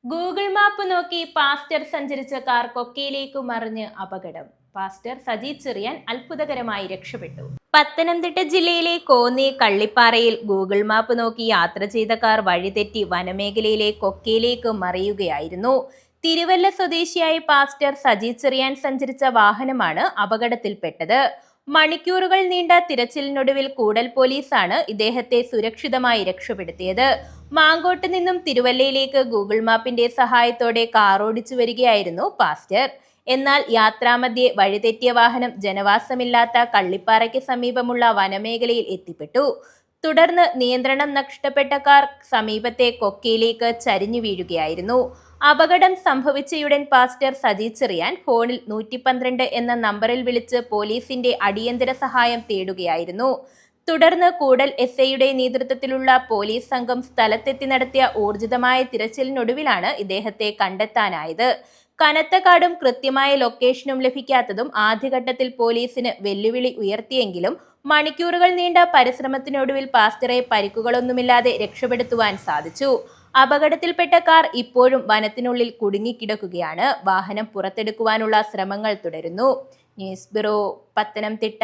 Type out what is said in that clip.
Google map നോക്കി pastor സഞ്ചരിച്ച car കൊക്കയിലേക്ക് മറിഞ്ഞ് അപകടം. പാസ്റ്റർ സജി ചെറിയാൻ അത്ഭുതകരമായി രക്ഷപ്പെട്ടു. പത്തനംതിട്ട ജില്ലയിലെ കോന്നി കള്ളിപ്പാറയിൽ ഗൂഗിൾ മാപ്പ് നോക്കി യാത്ര ചെയ്ത കാർ വഴിതെറ്റി വനമേഖലയിലെ കൊക്കയിലേക്ക് മറിയുകയായിരുന്നു. തിരുവല്ല സ്വദേശിയായ പാസ്റ്റർ സജി ചെറിയാൻ സഞ്ചരിച്ച വാഹനമാണ് അപകടത്തിൽപ്പെട്ടത്. മണിക്കൂറുകൾ നീണ്ട തിരച്ചിലിനൊടുവിൽ കൂടൽ പോലീസാണ് ഇദ്ദേഹത്തെ സുരക്ഷിതമായി രക്ഷപ്പെടുത്തിയത്. മാങ്കോട്ട് നിന്നും തിരുവല്ലയിലേക്ക് ഗൂഗിൾ മാപ്പിന്റെ സഹായത്തോടെ കാർ ഓടിച്ചു വരികയായിരുന്നു പാസ്റ്റർ. എന്നാൽ യാത്രാമധ്യേ വഴിതെറ്റിയ വാഹനം ജനവാസമില്ലാത്ത കള്ളിപ്പാറയ്ക്ക് സമീപമുള്ള വനമേഖലയിൽ എത്തിപ്പെട്ടു. തുടർന്ന് നിയന്ത്രണം നഷ്ടപ്പെട്ട കാർ സമീപത്തെ കൊക്കയിലേക്ക് ചരിഞ്ഞു വീഴുകയായിരുന്നു. അപകടം സംഭവിച്ചയുടൻ പാസ്റ്റർ സജി ചെറിയാൻ ഫോണിൽ 112 എന്ന നമ്പറിൽ വിളിച്ച് പോലീസിന്റെ അടിയന്തര സഹായം തേടുകയായിരുന്നു. തുടർന്ന് കൂടൽ എസ്ഐയുടെ നേതൃത്വത്തിലുള്ള പോലീസ് സംഘം സ്ഥലത്തെത്തി നടത്തിയ ഊർജിതമായ തിരച്ചിലിനൊടുവിലാണ് ഇദ്ദേഹത്തെ കണ്ടെത്താനായത്. കനത്ത കാടും കൃത്യമായ ലൊക്കേഷനും ലഭിക്കാത്തതും ആദ്യഘട്ടത്തിൽ പോലീസിന് വെല്ലുവിളി ഉയർത്തിയെങ്കിലും മണിക്കൂറുകൾ നീണ്ട പരിശ്രമത്തിനൊടുവിൽ പാസ്റ്ററെ പരിക്കുകളൊന്നുമില്ലാതെ രക്ഷപ്പെടുത്തുവാൻ സാധിച്ചു. അപകടത്തിൽപ്പെട്ട കാർ ഇപ്പോഴും വനത്തിനുള്ളിൽ കുടുങ്ങിക്കിടക്കുകയാണ്. വാഹനം പുറത്തെടുക്കുവാനുള്ള ശ്രമങ്ങൾ തുടരുന്നു. News bureau, Pathanamthitta.